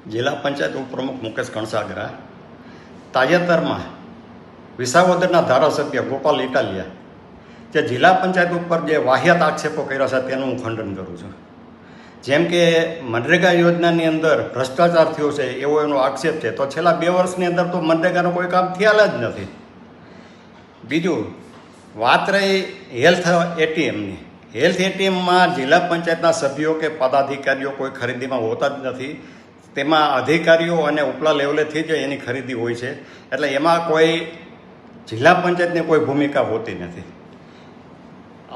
જિલ્લા પંચાયત ઉપપ્રમુખ મુકેશ કણસાગરા તાજેતરમાં વિસાવદરના ધારાસભ્ય ગોપાલ ઇટાલિયા જે જિલ્લા પંચાયત ઉપર જે વાહિયાત આક્ષેપો કર્યા છે તેનું હું ખંડન કરું છું. જેમ કે મનરેગા યોજનાની અંદર ભ્રષ્ટાચાર થયો છે એવો એનો આક્ષેપ છે, તો છેલ્લા 2 વર્ષની અંદર તો મનરેગાનું કોઈ કામ થયેલા જ નથી. બીજું વાત રહી હેલ્થ એટીએમની. હેલ્થ એટીએમમાં જિલ્લા પંચાયતના સભ્યો કે પદાધિકારીઓ કોઈ ખરીદીમાં હોતા જ નથી. તેમાં અધિકારીઓ અને ઉપલા લેવલેથી જ એની ખરીદી હોય છે, એટલે એમાં કોઈ જિલ્લા પંચાયતની કોઈ ભૂમિકા હોતી નથી.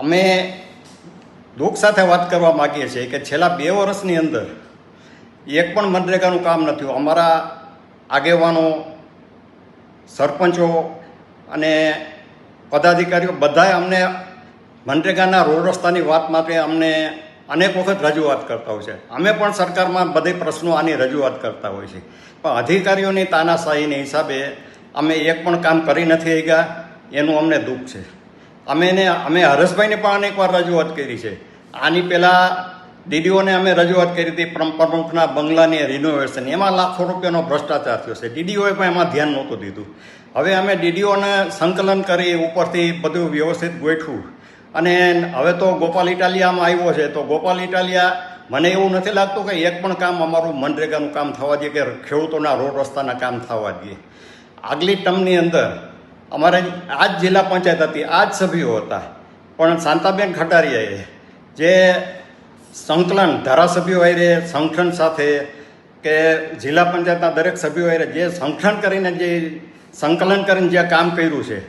અમે દુઃખ સાથે વાત કરવા માગીએ છીએ કે છેલ્લા 2 વર્ષની અંદર એક પણ મનરેગાનું કામ નથી. અમારા આગેવાનો, સરપંચો અને પદાધિકારીઓ બધાએ અમને મનરેગાના રોડ રસ્તાની વાત માટે અમને અનેક વખત રજૂઆત કરતા હોય છે. અમે પણ સરકારમાં બધી પ્રશ્નો આની રજૂઆત કરતા હોય છે, પણ અધિકારીઓની તાનાશાહીને હિસાબે અમે એક પણ કામ કરી નથી શક્યા. એનું અમને દુઃખ છે. અમે હરેશભાઈને પણ અનેકવાર રજૂઆત કરી છે. આની પહેલાં ડીડીઓને અમે રજૂઆત કરી હતી પ્રમુખના બંગલાની રિનોવેશન, એમાં લાખો રૂપિયાનો ભ્રષ્ટાચાર થયો છે. ડીડીઓએ પણ એમાં ધ્યાન નહોતું દીધું. હવે અમે ડીડીઓને સંકલન કરી ઉપરથી બધું વ્યવસ્થિત ગોઠવું, અને હવે તો ગોપાલ ઇટાલિયામાં આવ્યો છે. તો ગોપાલ ઇટાલિયા, મને એવું નથી લાગતું કે એક પણ કામ અમારું મનરેગાનું કામ થવા દે કે ખેડૂતોના રોડ રસ્તાના કામ થવા દે. આગલી ટર્મની અંદર અમારે આ જ જિલ્લા પંચાયત હતી, આ જ સભ્યો હતા, પણ શાંતાબેન ખટારિયાએ જે સંકલન ધારાસભ્યો હારે સંગઠન સાથે કે જિલ્લા પંચાયતના દરેક સભ્યો હારે જે સંગઠન કરીને જે સંકલન કરીને જે કામ કર્યું છે,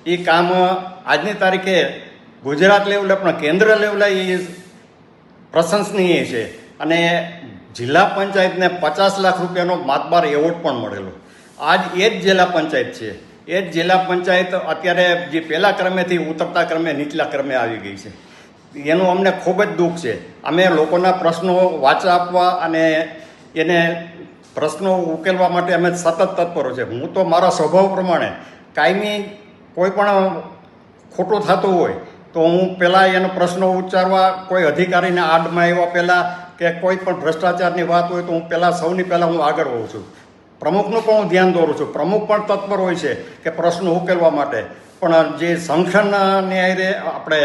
એ કામ આજની તારીખે ગુજરાત લેવલે પણ કેન્દ્ર લેવલે એ પ્રશંસનીય છે. અને જિલ્લા પંચાયતને 50 લાખ રૂપિયાનો માતબાર એવોર્ડ પણ મળેલો. આજ એ જ જિલ્લા પંચાયત છે. એ જ જિલ્લા પંચાયત અત્યારે જે પહેલા ક્રમેથી ઉતરતા ક્રમે નીચલા ક્રમે આવી ગઈ છે. એનું અમને ખૂબ જ દુઃખ છે. અમે લોકોના પ્રશ્નો વાચા આપવા અને એને પ્રશ્નો ઉકેલવા માટે અમે સતત તત્પરો છે. હું તો મારા સ્વભાવ પ્રમાણે કાયમી કોઈ પણ ખોટું થતું હોય તો હું પહેલાં એનો પ્રશ્નો ઉચ્ચારવા, કોઈ અધિકારીને આડમાં આવ્યા પહેલાં કે કોઈ પણ ભ્રષ્ટાચારની વાત હોય તો હું સૌની પહેલાં હું આગળ હોઉં છું. પ્રમુખનું પણ હું ધ્યાન દોરું છું. પ્રમુખ પણ તત્પર હોય છે કે પ્રશ્નો ઉકેલવા માટે, પણ જે સંગઠનની હારે આપણે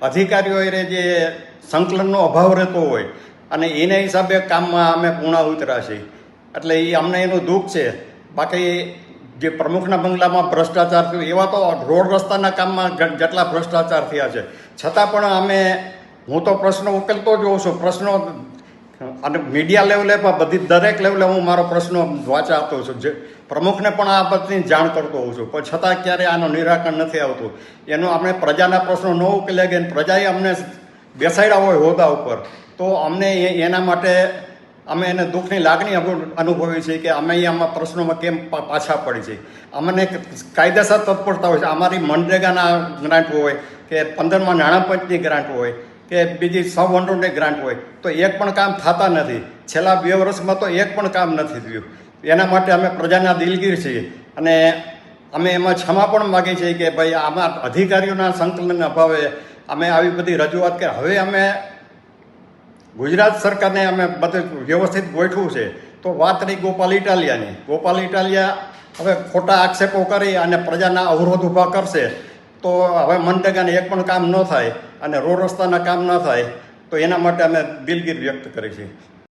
અધિકારીઓ હારે જે સંકલનનો અભાવ રહેતો હોય અને એના હિસાબે કામમાં અમે પૂર્ણા ઉતર્યા છીએ. એટલે એ અમને એનું દુઃખ છે. બાકી જે પ્રમુખના બંગલામાં ભ્રષ્ટાચાર થયો, એવા તો રોડ રસ્તાના કામમાં જેટલા ભ્રષ્ટાચાર થયા છે, છતાં પણ હું તો પ્રશ્નો ઉકેલતો જ હોઉં છું. પ્રશ્નો અને મીડિયા લેવલે પણ દરેક લેવલે હું મારો પ્રશ્નો વાંચા આપતો છું. જે પ્રમુખને પણ આ બધી જાણ કરતો હોઉં છું, પણ છતાં ક્યારે આનું નિરાકરણ નથી આવતું. એનું આપણે પ્રજાના પ્રશ્નો ન ઉકેલે ગયા, પ્રજાએ અમને બેસાડ્યા હોય હોદ્દા ઉપર, તો અમને એના માટે અમે એને દુઃખની લાગણી અનુભવી છે કે અમે આમાં પ્રશ્નોમાં કેમ પાછા પડી છે. અમને કાયદેસર તત્પરતા હોય છે. અમારી મનરેગાના ગ્રાન્ટ હોય કે 15માં નાણાપંચની ગ્રાન્ટ હોય કે બીજી સબવંડોની ગ્રાન્ટ હોય, તો એક પણ કામ થતા નથી. છેલ્લા 2 વર્ષમાં તો એક પણ કામ નથી થયું. એના માટે અમે પ્રજાના દિલગીર છીએ અને અમે એમાં ક્ષમા પણ માગીએ છીએ કે ભાઈ આમાં અધિકારીઓના સંકલનના અભાવે અમે આવી બધી રજૂઆત કરી. હવે અમે ગુજરાત સરકારને અમે બધું વ્યવસ્થિત ગોઠવું છે. તો વાત રહી ગોપાલ ઇટાલિયાની. ગોપાલ ઇટાલિયા હવે ખોટા આક્ષેપો કરી અને પ્રજાના અવરોધ ઊભા કરશે, તો હવે મનરેગાને એક પણ કામ ન થાય અને રોડ રસ્તાના કામ ન થાય, તો એના માટે અમે દિલગીર વ્યક્ત કરી છે.